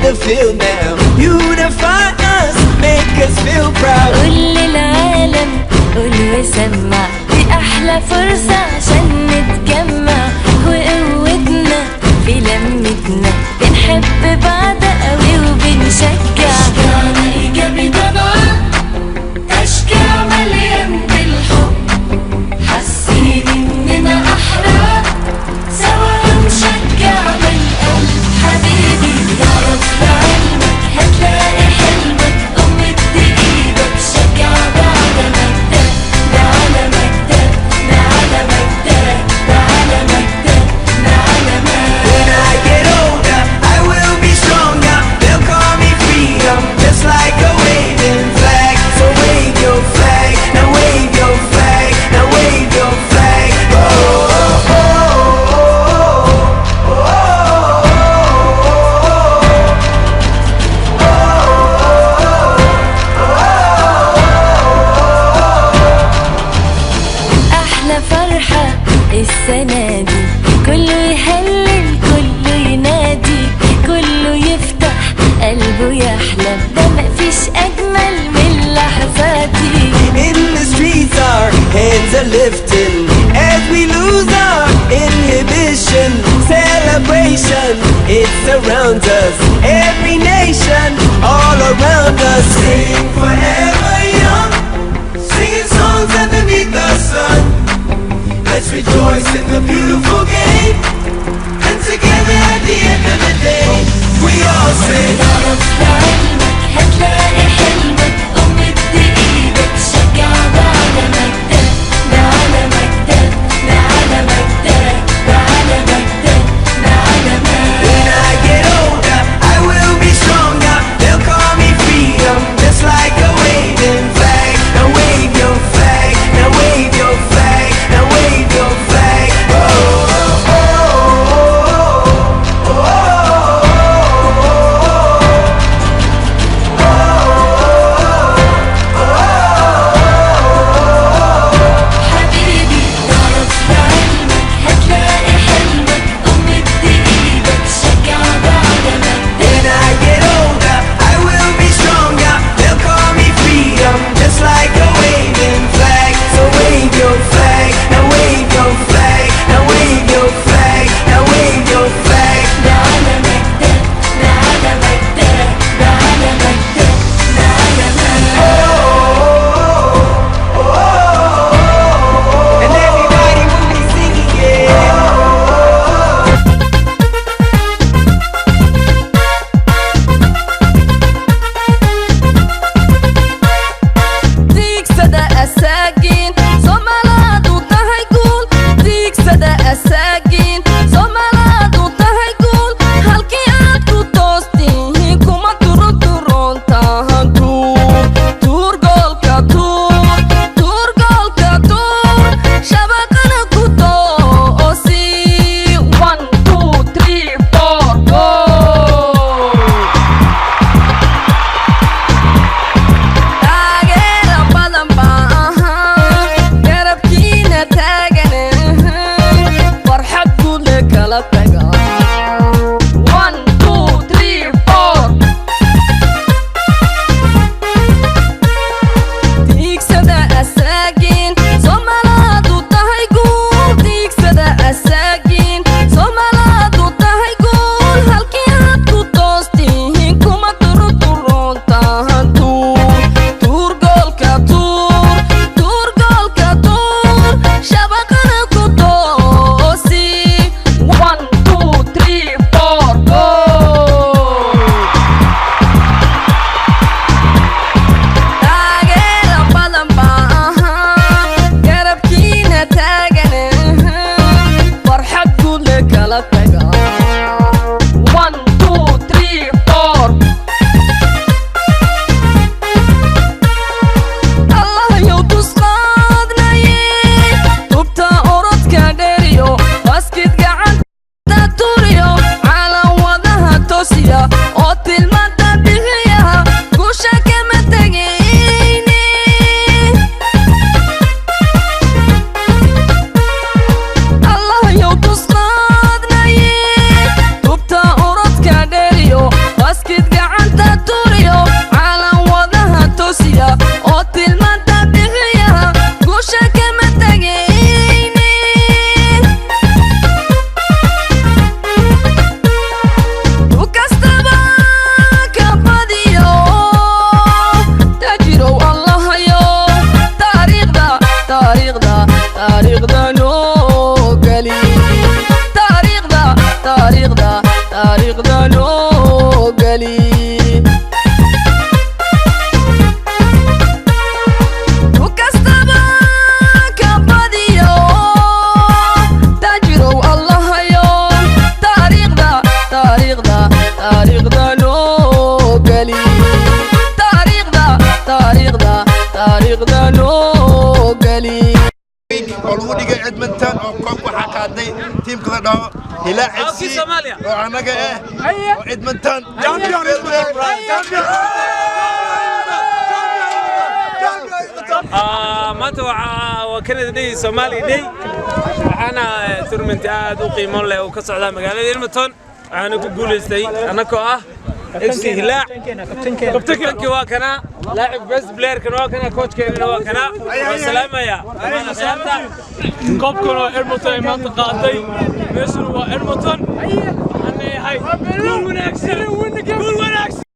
the field now. Unify us, make us feel proud. قول للعالم قول وسمع، دي أحلى فرصة عشان نتجمع، وقوتنا في لمتنا، بنحب بعض قوي وبنشجع. أشجعنا إيجابي طبعا، أشجع مليان بالحب، حاسين إننا أحرار، سوا هنشجع من قلب. حبيبي تعرف لعلمك هتلاقي حلمك، قمت بإيدك شجع بعد مجدك، ده على مجدك، ده على مجدك، ده على مجدك، ده على مجدك. When I get older, I will be stronger. They'll call me freedom, just like a waving flag. So wave your flag, now wave your flag, now wave your flag. Oh, oh, oh, oh, أحلى فرحة السنة دي، كله يهلل كله ينادي، كله يفتح قلبه يحلم، ده مفيش أجمل من لحظاتي. In the streets our hands are lifting as we lose our inhibition. Celebration, it surrounds us. Every nation, all around us. Sing forever young, singing songs underneath the sun. Let's rejoice in the beautiful game, and together at the end of the day, we all sing. تعرف لعلمك هتلاقي حلمك، قمت بإيدك شجع بعد مجدك، ده على مجدك، ده على مجدك، ده على مجدك، ده على مجدك. When I get older, I will be stronger. They'll call me freedom, just like a waving flag. Now wave your flag, now wave your flag, now wave your flag. Oh, oh, oh, oh, oh, oh, oh, oh. taariikhda loo gali والودي إدمنتون أو كوب وحكادي تيم كذا ده هلا FC وأنا جاء إدمنتون maanta waa Kennedy Somali Day waxaana tournament aad u qiimo leh oo ka socda magaalada Edmonton waxaana ku guuleystay anagoo ah FC Hilaac kabtankii waa kana laacib best player kana waa kana coachkeena waa kana salaamaya koobkan oo Edmonton ay maanta qaaday meeshu waa Edmonton anay hay gool wanaagsan